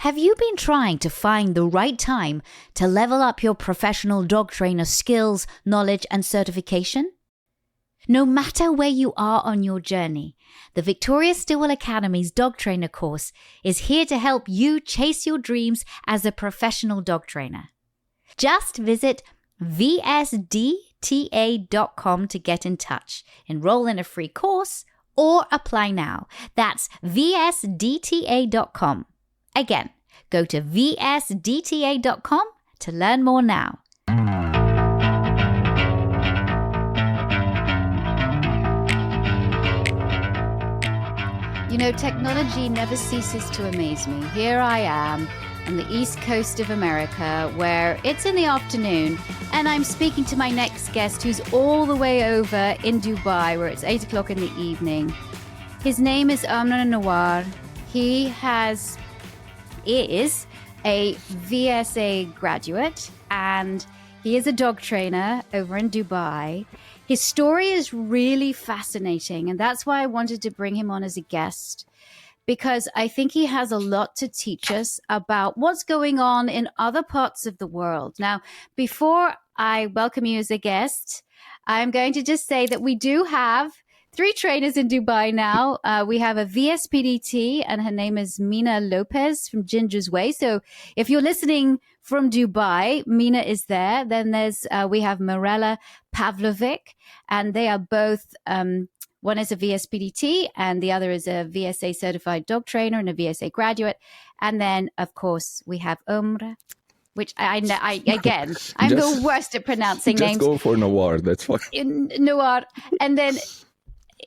Have you been trying to find the right time to level up your professional dog trainer skills, knowledge, and certification? No matter where you are on your journey, the Victoria Stilwell Academy's dog trainer course is here to help you chase your dreams as a professional dog trainer. Just visit vsdta.com to get in touch, enroll in a free course, or apply now. That's vsdta.com. Again, go to vsdta.com to learn more now. You know, technology never ceases to amaze me. Here I am on the East Coast of America, where it's in the afternoon, and I'm speaking to my next guest, who's all the way over in Dubai, where it's 8 o'clock in the evening. His name is Nawwar. He is a VSA graduate, and he is a dog trainer over in Dubai. His story is really fascinating, and that's why I wanted to bring him on as a guest, because I think he has a lot to teach us about what's going on in other parts of the world. Now, before I welcome you as a guest, I'm going to just say that we do have 3 trainers in Dubai now. We have a VSPDT, and her name is Mina Lopez from Ginger's Way. So if you're listening from Dubai, Mina is there. Then we have Mirella Pavlovic, and they are both, one is a VSPDT and the other is a VSA certified dog trainer and a VSA graduate. And then, of course, we have Umra, which I'm the worst at pronouncing names. Just go for Nawwar, that's fine. Nawwar. And then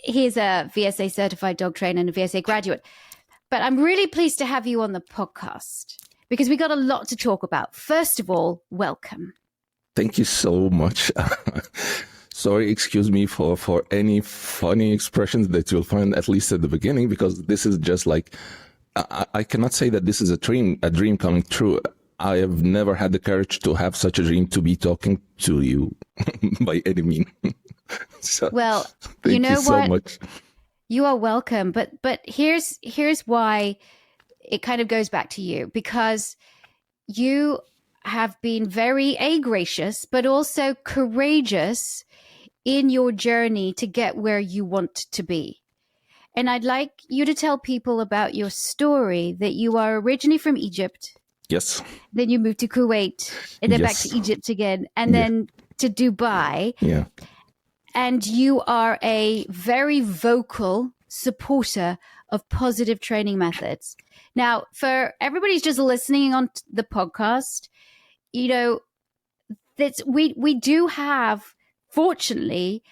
he's a VSA certified dog trainer and a VSA graduate. But I'm really pleased to have you on the podcast because we got a lot to talk about. First of all, welcome. Thank you so much. Sorry, excuse me for any funny expressions that you'll find, at least at the beginning, because this is just like, I cannot say that this is a dream coming true. I have never had the courage to have such a dream, to be talking to you by any means. So, well, thank you know you so what? much. You are welcome. But here's why it kind of goes back to you, because you have been very gracious, but also courageous in your journey to get where you want to be. And I'd like you to tell people about your story, that you are originally from Egypt. Yes. Then you moved to Kuwait, and then back to Egypt again, and then to Dubai. Yeah. And you are a very vocal supporter of positive training methods. Now, for everybody who's just listening on the podcast, you know, we do have, fortunately,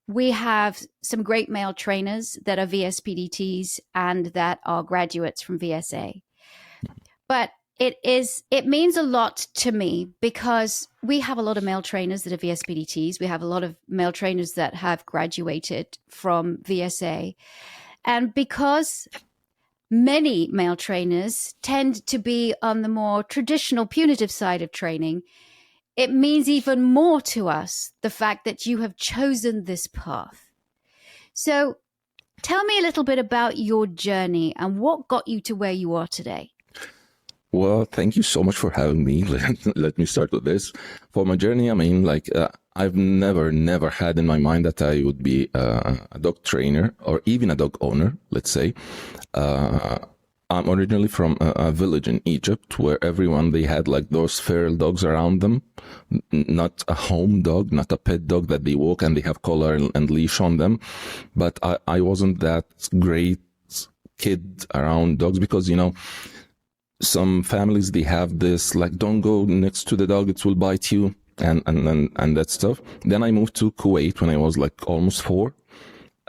we have some great male trainers that are VSPDTs and that are graduates from VSA. But it means a lot to me because we have a lot of male trainers that are VSPDTs. We have a lot of male trainers that have graduated from VSA. And because many male trainers tend to be on the more traditional punitive side of training, it means even more to us the fact that you have chosen this path. So tell me a little bit about your journey and what got you to where you are today. Well, thank you so much for having me. Let me start with this. For my journey, I mean, I've never had in my mind that I would be a dog trainer or even a dog owner, let's say. I'm originally from a village in Egypt where they had like those feral dogs around them, not a home dog, not a pet dog that they walk and they have collar and leash on them. But I wasn't that great kid around dogs because, you know, some families, they have this, like, don't go next to the dog, it will bite you, and that stuff. Then I moved to Kuwait when I was like almost 4.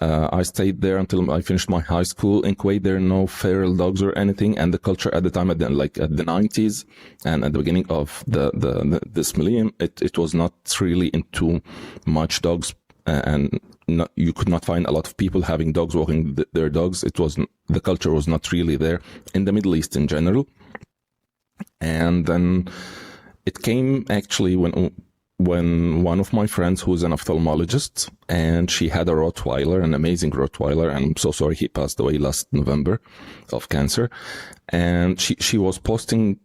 I stayed there until I finished my high school. In Kuwait, there are no feral dogs or anything. And the culture at the time, at the 90s and at the beginning of this millennium, it was not really into much dogs. And you could not find a lot of people having dogs, walking their dogs. The culture was not really there in the Middle East in general. And then it came actually when one of my friends, who's an ophthalmologist, and she had a Rottweiler, an amazing Rottweiler, and I'm so sorry he passed away last November of cancer. And she was posting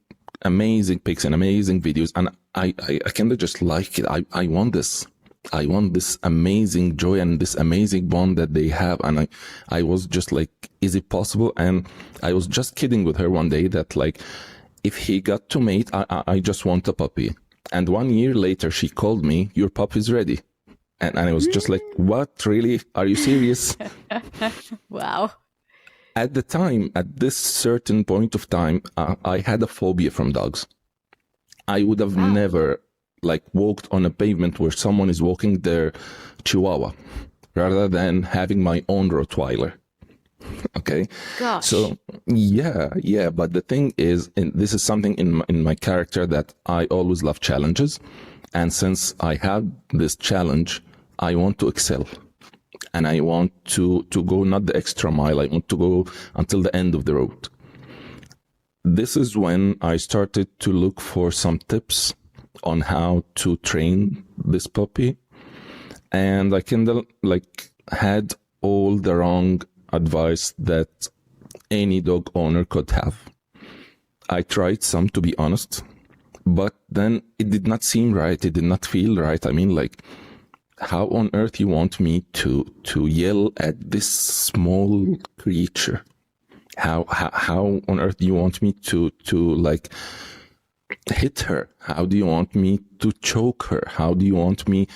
amazing pics and amazing videos, and I kind of just like it. I want this. I want this amazing joy and this amazing bond that they have. And I was just like, is it possible? And I was just kidding with her one day that, like, if he got to mate, I just want a puppy. And 1 year later, she called me, your pup is ready. And I was just like, what? Really? Are you serious? Wow. At the time, at this certain point of time, I had a phobia from dogs. I would have never like walked on a pavement where someone is walking their Chihuahua rather than having my own Rottweiler. Okay. Gosh. So yeah. But the thing is, and this is something in my character, that I always love challenges. And since I had this challenge, I want to excel. And I want to go not the extra mile. I want to go until the end of the road. This is when I started to look for some tips on how to train this puppy. And I kind of like had all the wrong advice that any dog owner could have. I tried some, to be honest, but then it did not seem right. It did not feel right. I mean, like, how on earth you want me to yell at this small creature? How on earth do you want me to like hit her? How do you want me to choke her? How do you want me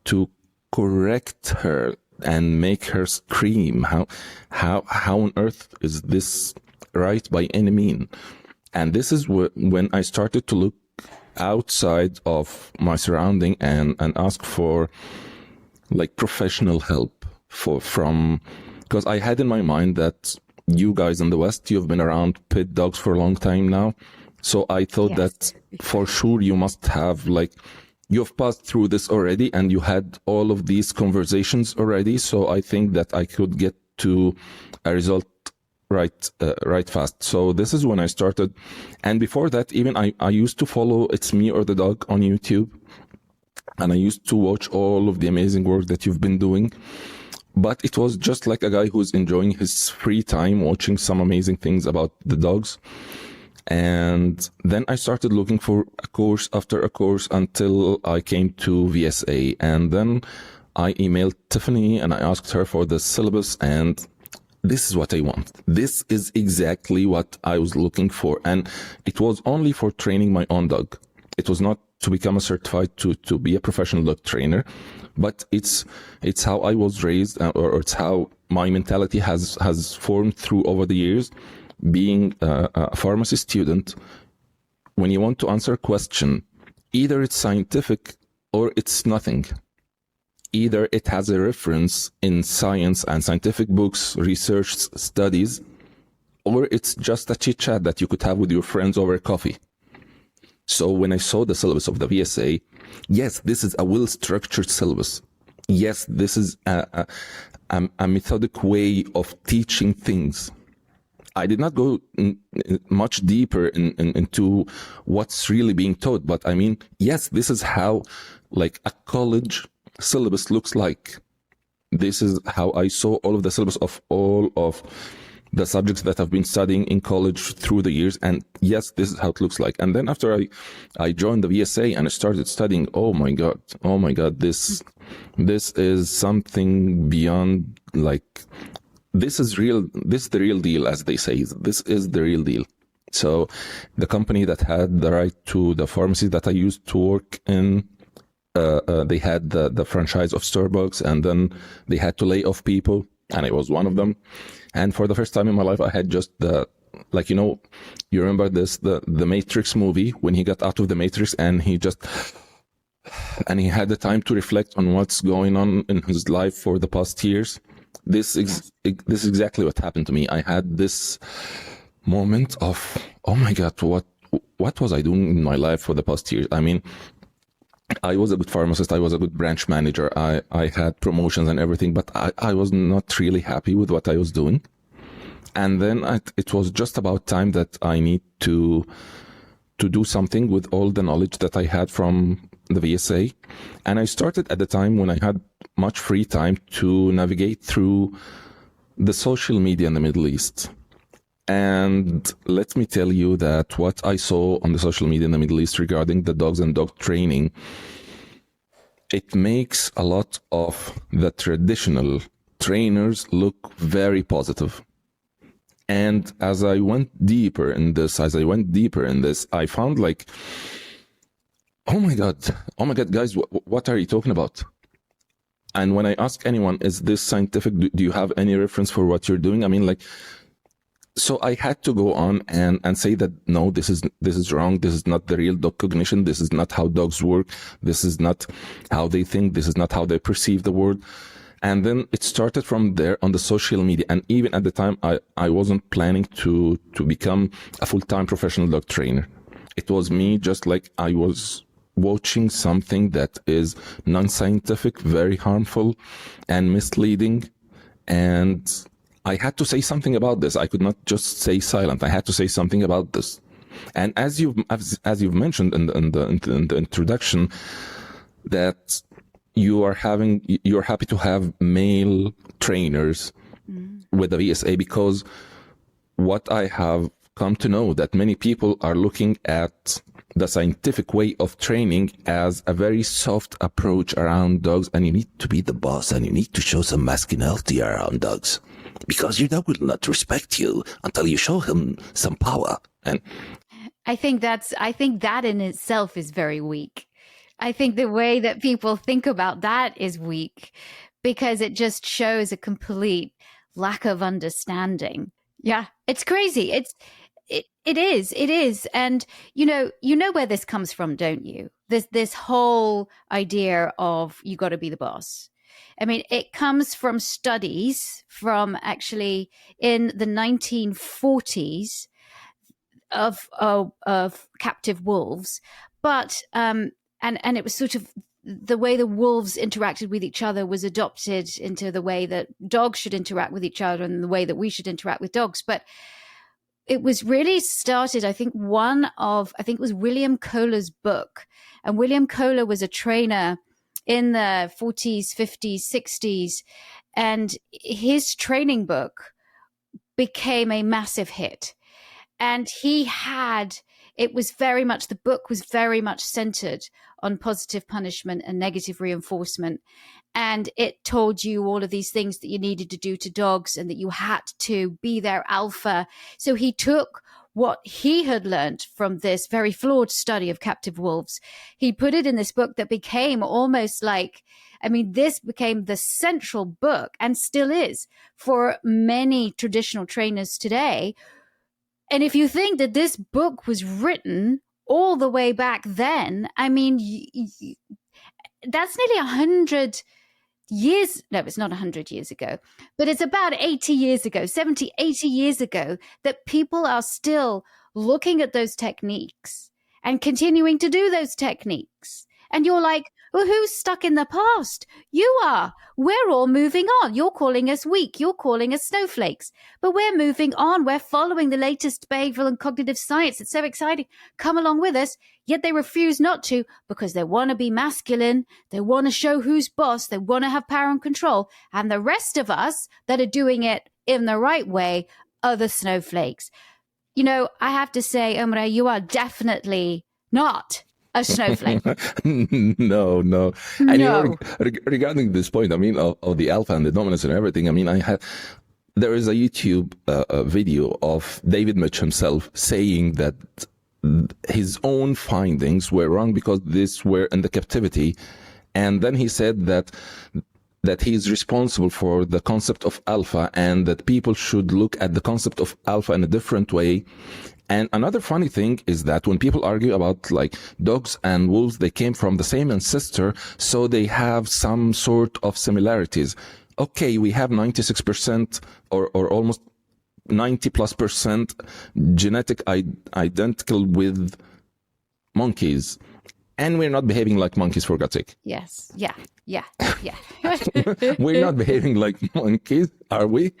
to correct her and make her scream? How on earth is this right by any mean? And this is when I started to look outside of my surrounding and ask for like professional help from, because I had in my mind that you guys in the West, you've been around pit dogs for a long time now. So I thought that for sure you must have, like, you've passed through this already and you had all of these conversations already. So I think that I could get to a result right fast. So this is when I started. And before that, even I used to follow It's Me or the Dog on YouTube. And I used to watch all of the amazing work that you've been doing. But it was just like a guy who's enjoying his free time, watching some amazing things about the dogs. And then I started looking for a course after a course until I came to VSA. And then I emailed Tiffany and I asked her for the syllabus, and this is what I want. This is exactly what I was looking for. And it was only for training my own dog. It was not to become a certified to be a professional dog trainer, but it's how I was raised, or it's how my mentality has formed through over the years. Being a pharmacy student, when you want to answer a question, either it's scientific or it's nothing. Either it has a reference in science and scientific books, research studies, or it's just a chit chat that you could have with your friends over coffee. So when I saw the syllabus of the VSA, yes, this is a well-structured syllabus. Yes, this is a methodic way of teaching things. I did not go much deeper into what's really being taught, but I mean, yes, this is how like a college syllabus looks like. This is how I saw all of the syllabus of all of the subjects that I've been studying in college through the years. And yes, this is how it looks like. And then after I joined the VSA and I started studying, oh my God, this is something beyond, like, this is real. This is the real deal, as they say. This is the real deal. So the company that had the right to the pharmacy that I used to work in, they had the franchise of Starbucks, and then they had to lay off people, and I was one of them. And for the first time in my life, I had just like, you remember the Matrix movie, when he got out of the Matrix and he had the time to reflect on what's going on in his life for the past years. This is exactly what happened to me. I had this moment of, oh my God, what was I doing in my life for the past years? I mean, I was a good pharmacist. I was a good branch manager. I had promotions and everything, but I was not really happy with what I was doing. And then it was just about time that I need to do something with all the knowledge that I had from the VSA, and I started at the time when I had much free time to navigate through the social media in the Middle East. And let me tell you that what I saw on the social media in the Middle East regarding the dogs and dog training, it makes a lot of the traditional trainers look very positive. And as I went deeper in this, I found like, oh my God, guys, what are you talking about? And when I ask anyone, is this scientific? Do you have any reference for what you're doing? I mean, like, so I had to go on and say that, no, this is wrong. This is not the real dog cognition. This is not how dogs work. This is not how they think. This is not how they perceive the world. And then it started from there on the social media. And even at the time, I wasn't planning to become a full-time professional dog trainer. It was me, just like I was watching something that is non-scientific, very harmful and misleading. And I had to say something about this. I could not just stay silent. I had to say something about this. And as you've mentioned in the introduction, that you're happy to have male trainers with the VSA, because what I have come to know that many people are looking at the scientific way of training as a very soft approach around dogs, and you need to be the boss and you need to show some masculinity around dogs, because your dog will not respect you until you show him some power. And I think that in itself is very weak. I think the way that people think about that is weak, because it just shows a complete lack of understanding. Yeah, it's crazy. It is. And you know where this comes from, don't you? This whole idea of you got to be the boss. I mean, it comes from studies from actually in the 1940s of captive wolves, but and it was sort of the way the wolves interacted with each other was adopted into the way that dogs should interact with each other and the way that we should interact with dogs. But it was really started, I think it was William Kohler's book. And William Kohler was a trainer in the 40s, 50s, 60s. And his training book became a massive hit. And the book was very much centered on positive punishment and negative reinforcement. And it told you all of these things that you needed to do to dogs and that you had to be their alpha. So he took what he had learned from this very flawed study of captive wolves. He put it in this book that became almost like, this became the central book, and still is, for many traditional trainers today. And if you think that this book was written all the way back then, that's nearly 100 years. No, it's not 100 years ago, but it's about 80 years ago, 70, 80 years ago, that people are still looking at those techniques and continuing to do those techniques. And you're like, well, who's stuck in the past? You are. We're all moving on. You're calling us weak. You're calling us snowflakes. But we're moving on. We're following the latest behavioral and cognitive science. It's so exciting. Come along with us. Yet they refuse not to, because they want to be masculine. They want to show who's boss. They want to have power and control. And the rest of us that are doing it in the right way are the snowflakes. I have to say, Omar, you are definitely not a snowflake. No. And regarding this point, of the alpha and the dominance and everything, there is a YouTube video of David Mitch himself saying that his own findings were wrong because these were in the captivity. And then he said that he is responsible for the concept of alpha, and that people should look at the concept of alpha in a different way. And another funny thing is that when people argue about like dogs and wolves, they came from the same ancestor, so they have some sort of similarities. Okay, we have 96% or almost 90+% genetic identical with monkeys. And we're not behaving like monkeys, for God's sake. Yes. Yeah. We're not behaving like monkeys, are we?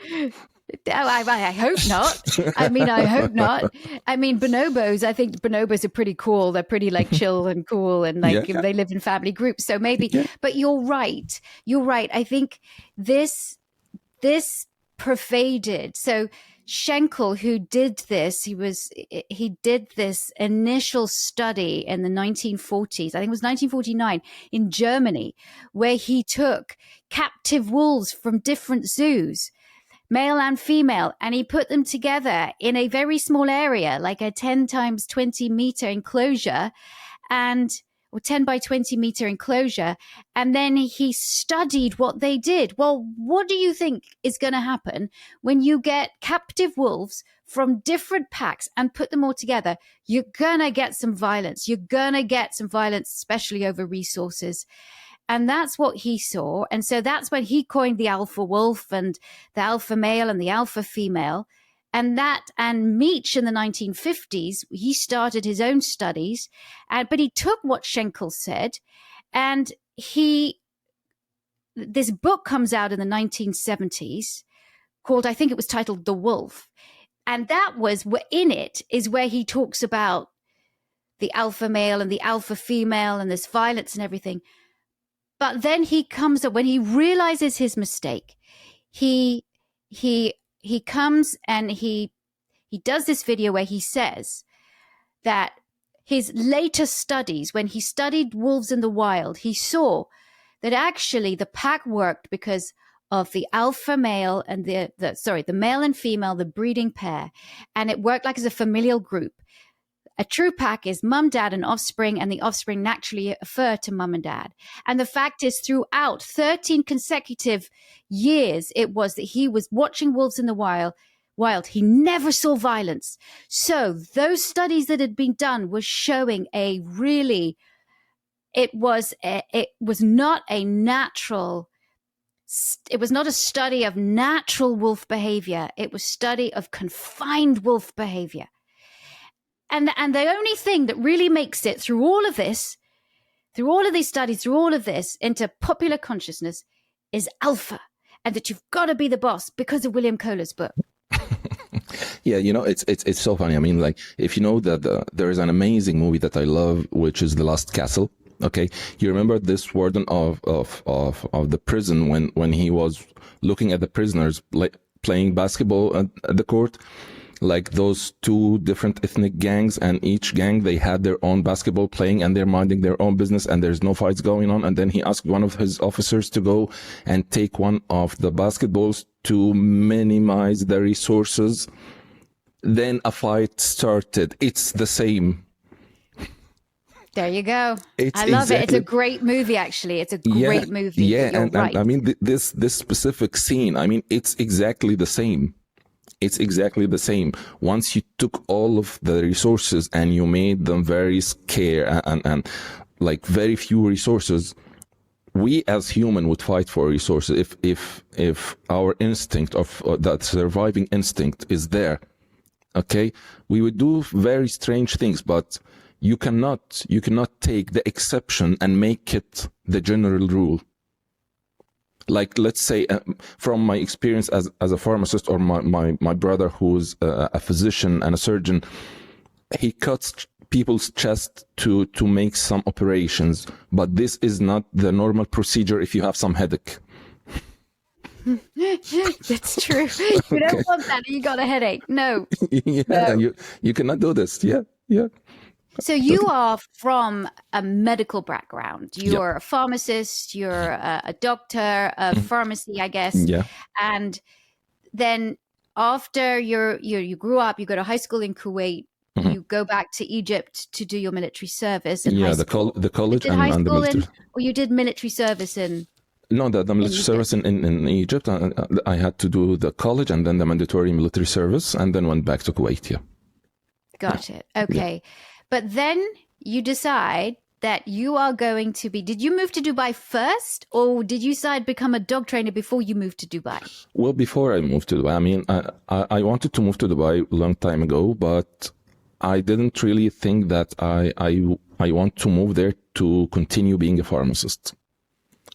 I hope not. I hope not. Bonobos, I think bonobos are pretty cool. They're pretty like chill and cool, and like Yeah. they live in family groups. So maybe, Yeah. but you're right. You're right. I think this pervaded. So Schenkel, who did this, he did this initial study in the 1940s. I think it was 1949 in Germany, where he took captive wolves from different zoos, male and female, and he put them together in a very small area, like a 10 times 20 meter enclosure, or 10 by 20 meter enclosure. And then he studied what they did. Well, what do you think is going to happen when you get captive wolves from different packs and put them all together? You're going to get some violence. You're going to get some violence, especially over resources. And that's what he saw. And so that's when he coined the alpha wolf and the alpha male and the alpha female. And Meach in the 1950s, he started his own studies, but he took what Schenkel said, and this book comes out in the 1970s called, I think it was titled The Wolf. And in it is where he talks about the alpha male and the alpha female and this violence and everything. But then he comes up, when he realizes his mistake, he comes and he does this video where he says that his later studies, when he studied wolves in the wild, he saw that actually the pack worked because of the alpha male and the male and female, the breeding pair, and it worked like as a familial group. A true pack is mum, dad, and offspring, and the offspring naturally refer to mum and dad. And the fact is, throughout 13 consecutive years, it was that he was watching wolves in the wild. He never saw violence. So those studies that had been done were showing it was not a study of natural wolf behavior. It was study of confined wolf behavior. And the only thing that really makes it through all of this, through all of these studies, through all of this into popular consciousness is alpha, and that you've got to be the boss because of William Kohler's book. Yeah, it's so funny. If you know that there is an amazing movie that I love, which is The Last Castle. Okay, you remember this warden of the prison when he was looking at the prisoners playing basketball at the court, like those two different ethnic gangs, and each gang, they had their own basketball playing and they're minding their own business and there's no fights going on. And then he asked one of his officers to go and take one of the basketballs to minimize the resources. Then a fight started. It's the same. There you go. I love it. It's a great movie, actually. It's a great movie. Yeah, right. and this specific scene, it's exactly the same. It's exactly the same. Once you took all of the resources and you made them very scarce and like very few resources, we as human would fight for resources if our instinct of that surviving instinct is there. Okay, we would do very strange things, but you cannot take the exception and make it the general rule. Like, let's say, from my experience as a pharmacist, or my brother who's a physician and a surgeon, he cuts people's chest to make some operations, but this is not the normal procedure if you have some headache. That's true. You don't want that. You got a headache. No. No. You cannot do this. Yeah. So you are from a medical background. You're a pharmacist, you're a doctor of pharmacy, I guess. Yeah. And then after you grew up, you go to high school in Kuwait, you go back to Egypt to do your military service. The college and the military. Or you did military service in... No, the military service in Egypt. I had to do the college and then the mandatory military service, and then went back to Kuwait, Got it. Okay. Yeah. But then you decide that you are going to be... Did you move to Dubai first, or did you decide to become a dog trainer before you moved to Dubai? Well, before I moved to Dubai, I wanted to move to Dubai a long time ago, but I didn't really think that I want to move there to continue being a pharmacist.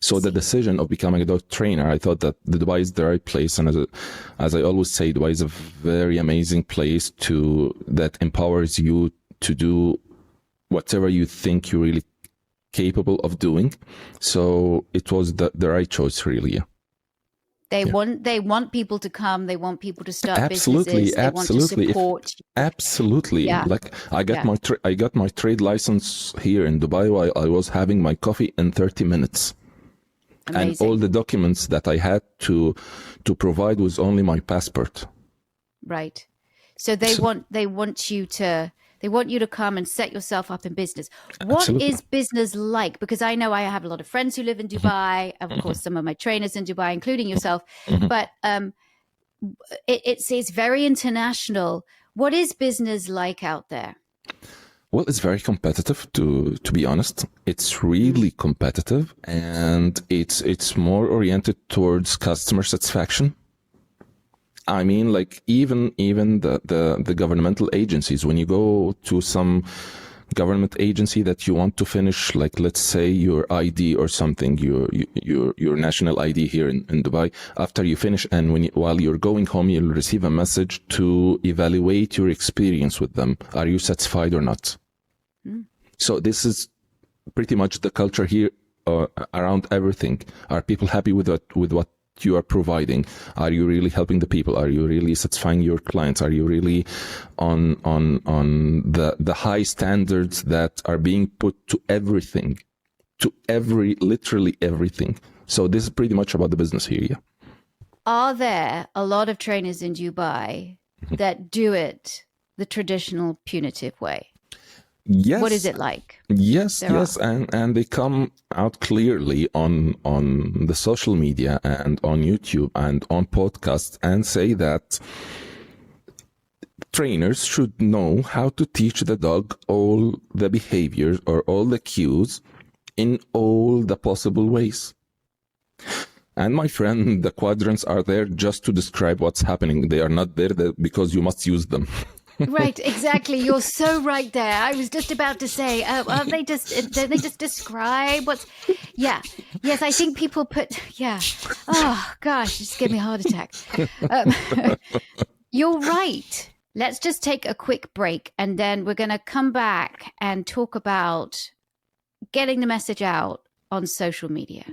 So the decision of becoming a dog trainer, I thought that Dubai is the right place. And as I always say, Dubai is a very amazing place that empowers you to do whatever you think you're really capable of doing. So it was the right choice, really. Yeah. They want people to come. They want people to start Absolutely, businesses. They absolutely. want to support. Absolutely. Yeah. Like I got my trade license here in Dubai while I was having my coffee in 30 minutes. Amazing. And all the documents that I had to provide was only my passport. Right. So they want you to come and set yourself up in business. What Absolutely. is business like? Because I know I have a lot of friends who live in Dubai, of course, some of my trainers in Dubai, including yourself. But it's very international. What is business like out there? Well, it's very competitive, to be honest. It's really competitive, and it's more oriented towards customer satisfaction. I mean, like even the governmental agencies, when you go to some government agency that you want to finish, like let's say your ID or something, your national ID here in Dubai, after you finish and while you're going home, you'll receive a message to evaluate your experience with them. Are you satisfied or not? So this is pretty much the culture here around everything. Are people happy with what you are providing? Are you really helping the people? Are you really satisfying your clients? Are you really on the high standards that are being put to everything, literally everything? So this is pretty much about the business here. Yeah. Are there a lot of trainers in Dubai that do it the traditional punitive way? Yes. What is it like? Yes, and they come out clearly on the social media and on YouTube and on podcasts and say that trainers should know how to teach the dog all the behaviors or all the cues in all the possible ways. And my friend, the quadrants are there just to describe what's happening. They are not there because you must use them. Right, exactly. You're so right there. I was just about to say, they just describe what's, yeah. Yes, I think people oh gosh, just gave me a heart attack. You're right. Let's just take a quick break and then we're going to come back and talk about getting the message out on social media.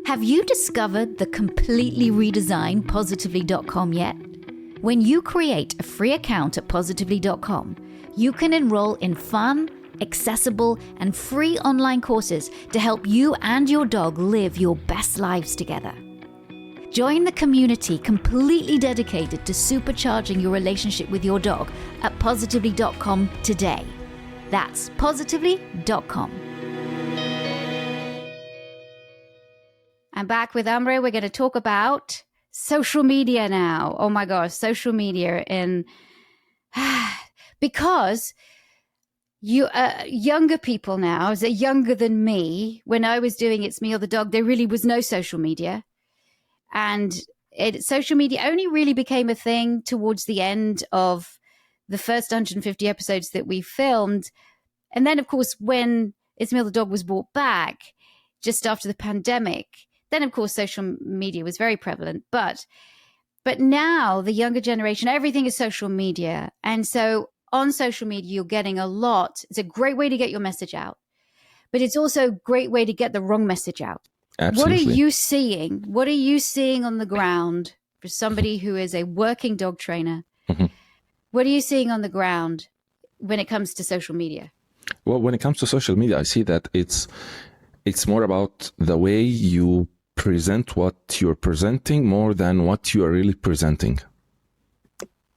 Have you discovered the completely redesigned positively.com yet? When you create a free account at positively.com, you can enroll in fun, accessible, and free online courses to help you and your dog live your best lives together. Join the community completely dedicated to supercharging your relationship with your dog at positively.com today. That's positively.com. I'm back with Amre. We're going to talk about social media now. Oh my gosh, social media because you younger people now, is younger than me. When I was doing It's Me or the Dog, there really was no social media. And social media only really became a thing towards the end of the first 150 episodes that we filmed. And then, of course, when It's Me or the Dog was brought back, just after the pandemic, then, of course, social media was very prevalent. But now the younger generation, everything is social media. And so on social media, you're getting a lot. It's a great way to get your message out. But it's also a great way to get the wrong message out. Absolutely. What are you seeing? What are you seeing on the ground for somebody who is a working dog trainer? What are you seeing on the ground when it comes to social media? Well, when it comes to social media, I see that it's more about the way you present what you're presenting more than what you are really presenting.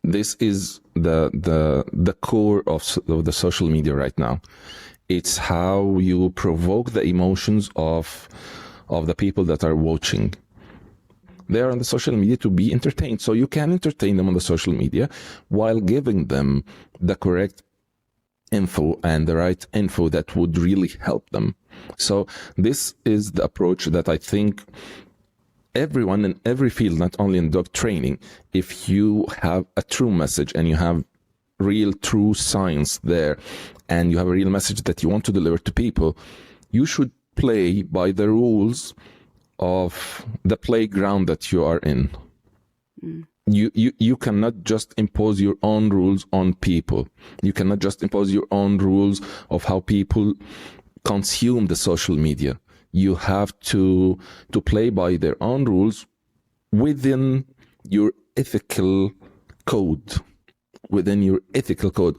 This is the core of the social media right now. It's how you provoke the emotions of the people that are watching. They are on the social media to be entertained. So you can entertain them on the social media while giving them the correct info and the right info that would really help them. So this is the approach that I think everyone in every field, not only in dog training, if you have a true message and you have real true science there and you have a real message that you want to deliver to people, you should play by the rules of the playground that you are in. You cannot just impose your own rules on people. You cannot just impose your own rules of how people consume the social media. You have to play by their own rules within your ethical code. Within your ethical code.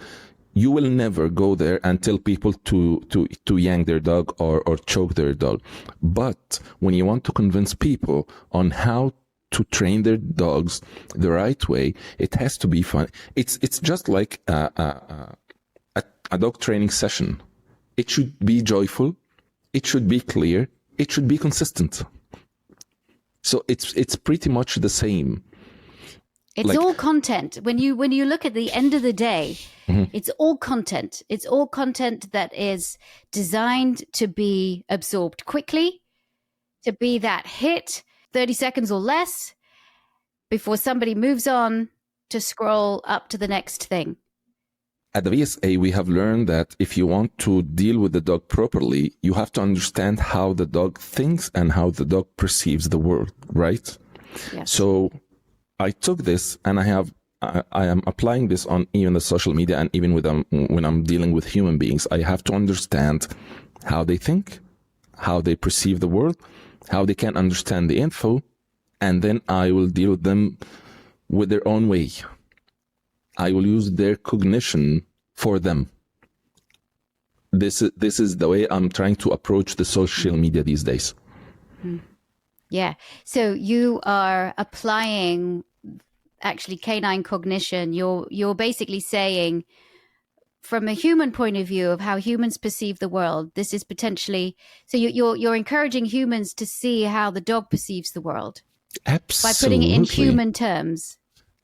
You will never go there and tell people to yank their dog or choke their dog. But when you want to convince people on how to train their dogs the right way, it has to be fun. It's just like a dog training session. It should be joyful. It should be clear. It should be consistent. So it's pretty much the same. It's like, all content. When you look at the end of the day, it's all content. It's all content that is designed to be absorbed quickly, to be that hit, 30 seconds or less, before somebody moves on to scroll up to the next thing. At the VSA, we have learned that if you want to deal with the dog properly, you have to understand how the dog thinks and how the dog perceives the world, right? Yes. So I took this and I am applying this on even the social media, and even with when I'm dealing with human beings. I have to understand how they think, how they perceive the world, how they can understand the info, and then I will deal with them with their own way. I will use their cognition for them. This is the way I'm trying to approach the social media these days. Yeah. So you are applying actually canine cognition. You're basically saying, from a human point of view of how humans perceive the world, this is potentially, so you're encouraging humans to see how the dog perceives the world. Absolutely. By putting it in human terms.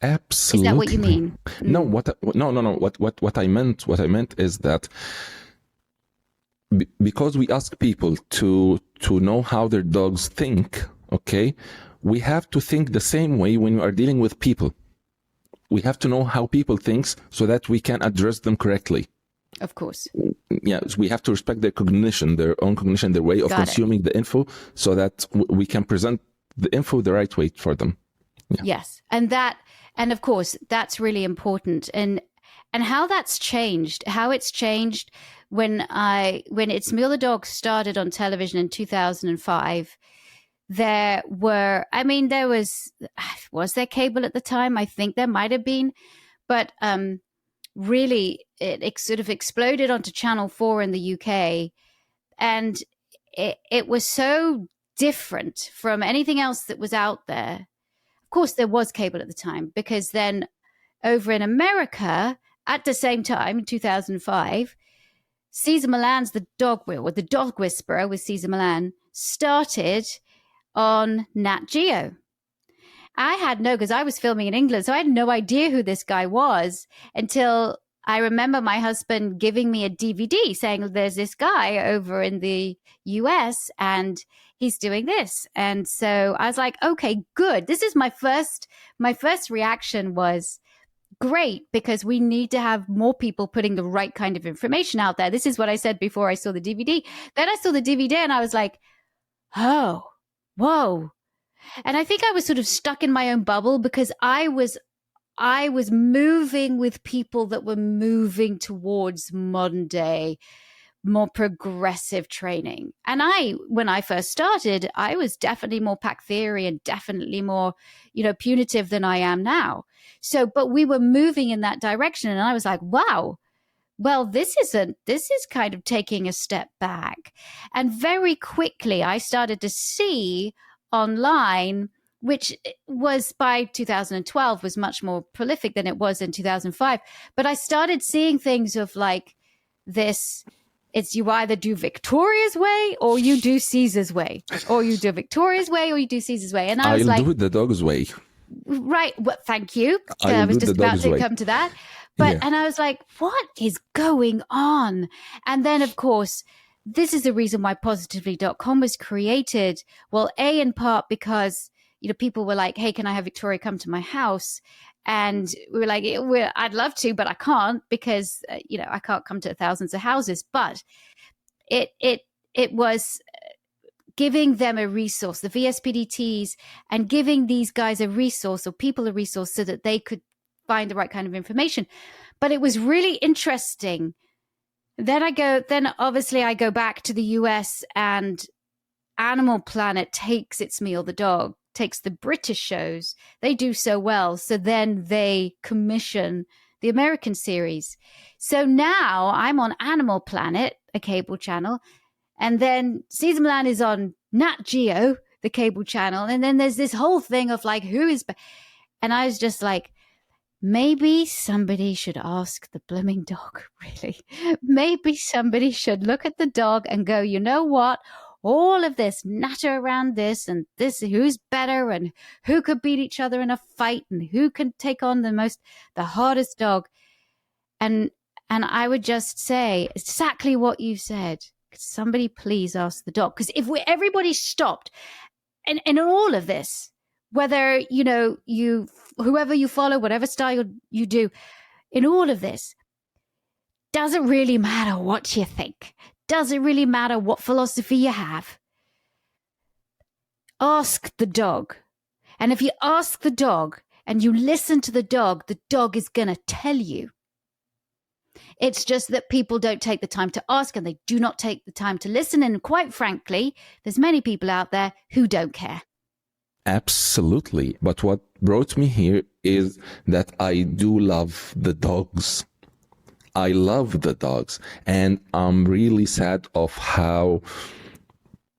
Absolutely. Is that what you mean? No, what I meant is that because we ask people to know how their dogs think, okay, we have to think the same way when we are dealing with people. We have to know how people think so that we can address them correctly. Of course. Yeah, we have to respect their cognition, their own cognition, their way of consuming the info, so that we can present the info the right way for them. Yeah. Yes, and of course that's really important, and how that's changed, how it's changed when It's Me or the Dog started on television in 2005. There was there cable at the time? I think there might have been, but really it sort of exploded onto Channel 4 in the UK, and it was so different from anything else that was out there. Of course, there was cable at the time, because then over in America at the same time in 2005, Cesar Millan's The Dog Whisperer with Cesar Millan started on Nat Geo. Because I was filming in England, so I had no idea who this guy was until I remember my husband giving me a DVD saying, there's this guy over in the US and he's doing this. And so I was like, okay, good. This is my first reaction was, great, because we need to have more people putting the right kind of information out there. This is what I said before I saw the DVD. Then I saw the DVD and I was like, oh, whoa. And I think I was sort of stuck in my own bubble, because I was moving with people that were moving towards modern day, more progressive training. And when I first started, I was definitely more pack theory and definitely more, punitive than I am now. So, but we were moving in that direction. And I was like, wow, well, this is kind of taking a step back. And very quickly I started to see online, which was by 2012 was much more prolific than it was in 2005. But I started seeing things of like this. It's you either do Victoria's way or you do Caesar's way, or you do Victoria's way or you do Caesar's way. And I was like, I'll do it the dog's way. Right. Well, thank you. I was just about to come to that. But, and I was like, what is going on? And then, of course, this is the reason why positively.com was created. Well, in part because, people were like, hey, can I have Victoria come to my house? And we were like, I'd love to, but I can't because, I can't come to thousands of houses. But it was giving them a resource, the VSPDTs, and giving these guys a resource or people a resource so that they could find the right kind of information. But it was really interesting. Then obviously I go back to the US, and Animal Planet takes its meal, the dog, takes the British shows. They do so well. So then they commission the American series. So now I'm on Animal Planet, a cable channel, and then Cesar Millan is on Nat Geo, the cable channel. And then there's this whole thing of like, who is... And I was just like, maybe somebody should ask the blooming dog, really. Maybe somebody should look at the dog and go, you know what? All of this natter around this and this, who's better and who could beat each other in a fight and who can take on the hardest dog. And I would just say exactly what you said. Could somebody please ask the dog? Because if everybody stopped, and in all of this, whether, whoever you follow, whatever style you do, in all of this, doesn't really matter what you think. Doesn't really matter what philosophy you have. Ask the dog. And if you ask the dog and you listen to the dog is going to tell you. It's just that people don't take the time to ask, and they do not take the time to listen. And quite frankly, there's many people out there who don't care. Absolutely. But what brought me here is that I do love the dogs. I love the dogs. And I'm really sad of how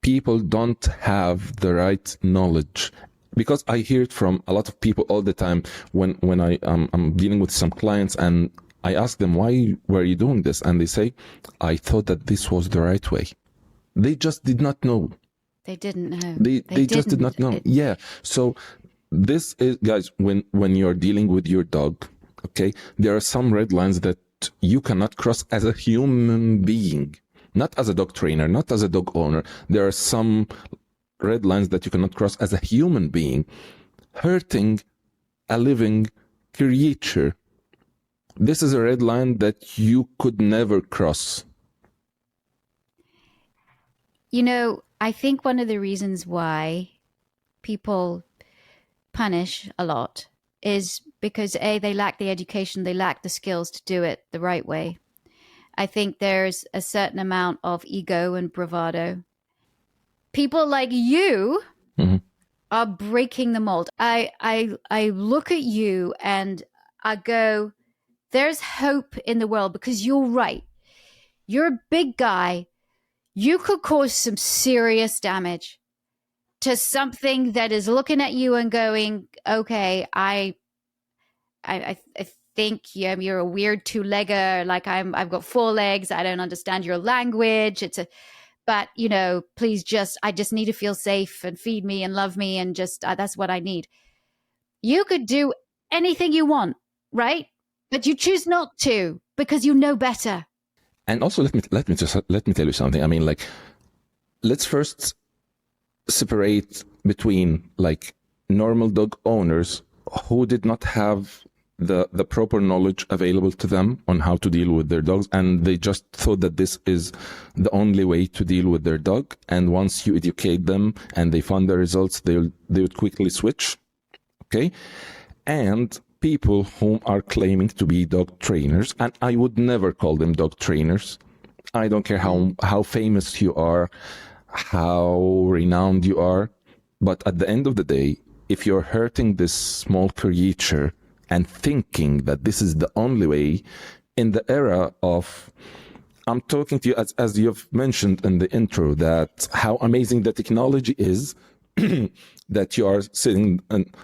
people don't have the right knowledge. Because I hear it from a lot of people all the time when I'm dealing with some clients, and I ask them, why were you doing this? And they say, I thought that this was the right way. They just did not know. They didn't know. They just did not know. Yeah. So this is, guys, when you're dealing with your dog, okay, there are some red lines that you cannot cross as a human being, not as a dog trainer, not as a dog owner. There are some red lines that you cannot cross as a human being. Hurting a living creature. This is a red line that you could never cross. I think one of the reasons why people punish a lot is because they lack the education, they lack the skills to do it the right way. I think there's a certain amount of ego and bravado. People like you are breaking the mold. I look at you and I go, there's hope in the world, because you're right. You're a big guy. You could cause some serious damage to something that is looking at you and going, okay, I think you're a weird two-legger. Like I've got four legs. I don't understand your language. But please I just need to feel safe and feed me and love me. And just, that's what I need. You could do anything you want, right? But you choose not to because you know better. And also, let me tell you something. I mean, like, let's first separate between like normal dog owners who did not have the proper knowledge available to them on how to deal with their dogs, and they just thought that this is the only way to deal with their dog. And once you educate them and they found the results, they would quickly switch. Okay, and people whom are claiming to be dog trainers, and I would never call them dog trainers. I don't care how famous you are, how renowned you are, but at the end of the day, if you're hurting this small creature and thinking that this is the only way, in the era of, I'm talking to you as you've mentioned in the intro, that how amazing the technology is, that you are sitting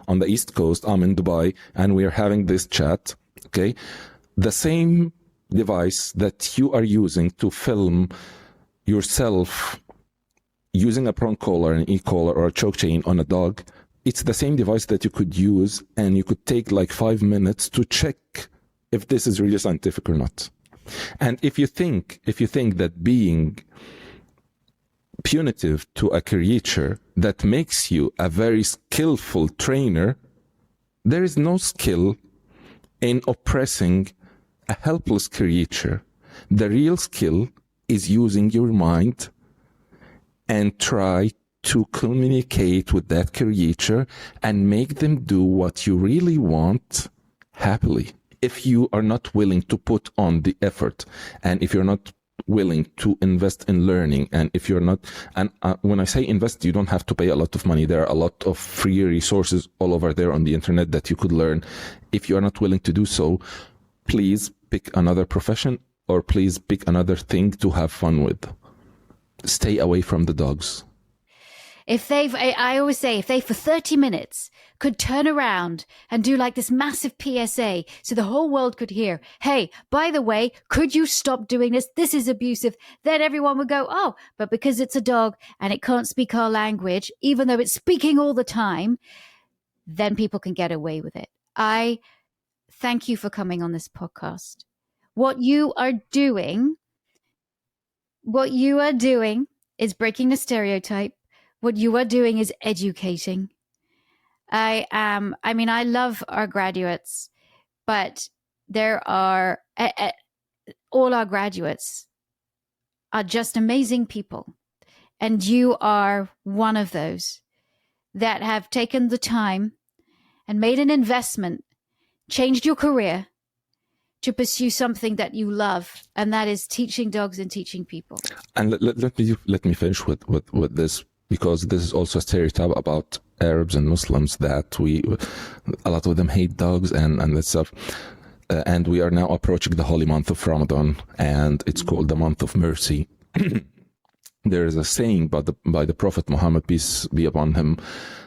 on the East Coast, I'm in Dubai, and we are having this chat, okay? The same device that you are using to film yourself using a prong collar, an e-collar, or a choke chain on a dog, it's the same device that you could use, and you could take like 5 minutes to check if this is really scientific or not. And if you think that being punitive to a creature that makes you a very skillful trainer, there is no skill in oppressing a helpless creature. The real skill is using your mind and try to communicate with that creature and make them do what you really want happily. If you are not willing to put on the effort, and if you're not willing to invest in learning, and if you're not, and when I say invest, you don't have to pay a lot of money. There are a lot of free resources all over there on the internet that you could learn. If you are not willing to do so, please pick another profession, or please pick another thing to have fun with. Stay away from the dogs. I always say, if they for 30 minutes could turn around and do like this massive PSA so the whole world could hear, hey, by the way, could you stop doing this? This is abusive. Then everyone would go, oh, but because it's a dog and it can't speak our language, even though it's speaking all the time, then people can get away with it. I thank you for coming on this podcast. What you are doing is breaking a stereotype. What you are doing is educating. I love our graduates, but all our graduates are just amazing people. And you are one of those that have taken the time and made an investment, changed your career to pursue something that you love, and that is teaching dogs and teaching people. And let me finish with this, because this is also a stereotype about Arabs and Muslims, that a lot of them hate dogs and that stuff. And we are now approaching the holy month of Ramadan, and it's called the month of mercy. There is a saying by the Prophet Muhammad, peace be upon him,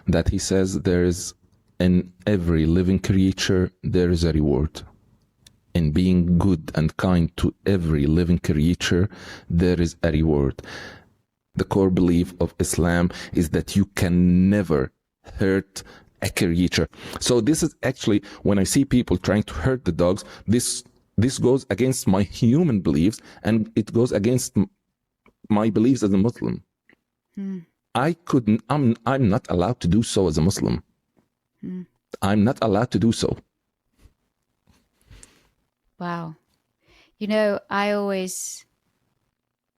that he says, there is in every living creature, there is a reward. In being good and kind to every living creature, there is a reward. The core belief of Islam is that you can never hurt a creature. So this is actually, when I see people trying to hurt the dogs, this goes against my human beliefs, and it goes against my beliefs as a Muslim. I'm not allowed to do so as a Muslim. I'm not allowed to do so. Wow.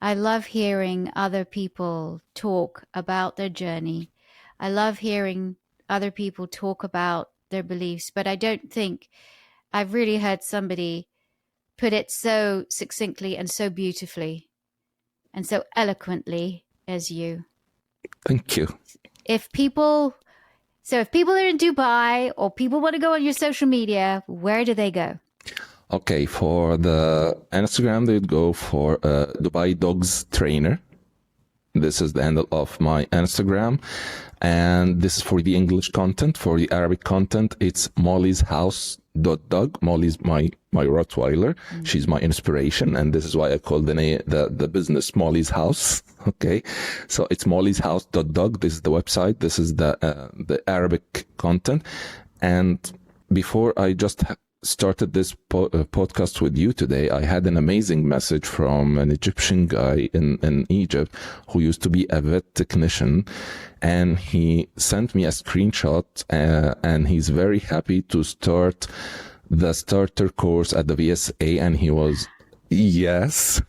I love hearing other people talk about their journey. I love hearing other people talk about their beliefs, but I don't think I've really heard somebody put it so succinctly and so beautifully and so eloquently as you. Thank you. If people are in Dubai, or people want to go on your social media, where do they go? Okay, for the Instagram, they would go for Dubai Dogs Trainer. This is the handle of my Instagram. And this is for the English content. For the Arabic content, it's Molly's House.dog. Molly's my Rottweiler. She's my inspiration. And this is why I call the business Molly's House. Okay. So it's Molly's House.dog. This is the website. This is the Arabic content. And before I just started this podcast with you today, I had an amazing message from an Egyptian guy in Egypt who used to be a vet technician, and he sent me a screenshot, and he's very happy to start the starter course at the VSA, and he was yes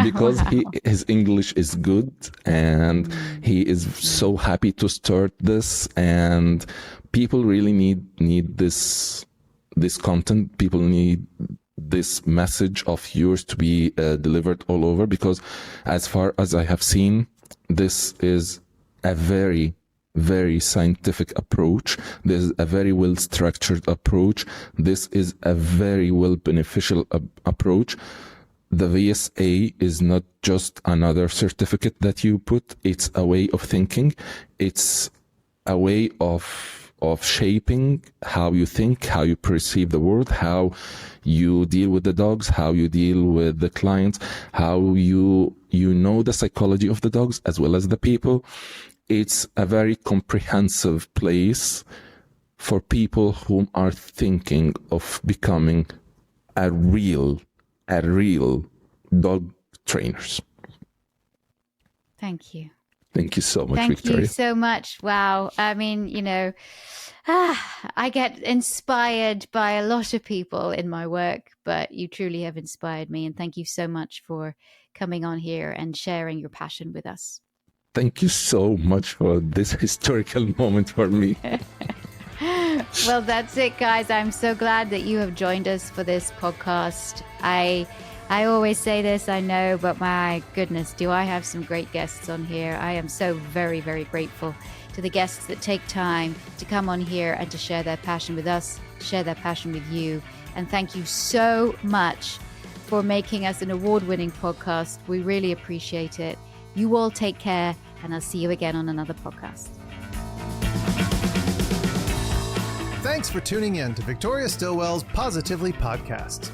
because his English is good, and he is so happy to start this, and people really need this content. People need this message of yours to be delivered all over, because as far as I have seen, this is a very, very scientific approach. This is a very well structured approach. This is a very well beneficial approach. The VSA is not just another certificate that you put. It's a way of thinking. It's a way of shaping how you think, how you perceive the world, how you deal with the dogs, how you deal with the clients, how you know the psychology of the dogs as well as the people. It's a very comprehensive place for people who are thinking of becoming a real dog trainers. Thank you. Thank you so much, Thank Victoria. you so much. Wow. I mean, I get inspired by a lot of people in my work, but you truly have inspired me. And thank you so much for coming on here and sharing your passion with us. Thank you so much for this historical moment for me. Well, that's it, guys. I'm so glad that you have joined us for this podcast. I always say this, I know, but my goodness, do I have some great guests on here. I am so very, very grateful to the guests that take time to come on here and to share their passion with us, share their passion with you. And thank you so much for making us an award-winning podcast. We really appreciate it. You all take care, and I'll see you again on another podcast. Thanks for tuning in to Victoria Stilwell's Positively podcast.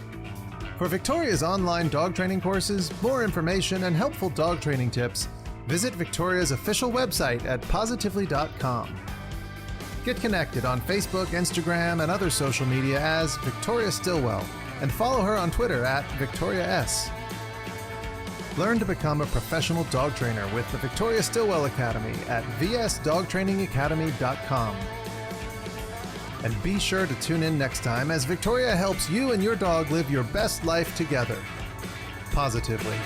For Victoria's online dog training courses, more information, and helpful dog training tips, visit Victoria's official website at positively.com. Get connected on Facebook, Instagram, and other social media as Victoria Stilwell, and follow her on Twitter at Victoria S. Learn to become a professional dog trainer with the Victoria Stilwell Academy at vsdogtrainingacademy.com. And be sure to tune in next time as Victoria helps you and your dog live your best life together, positively.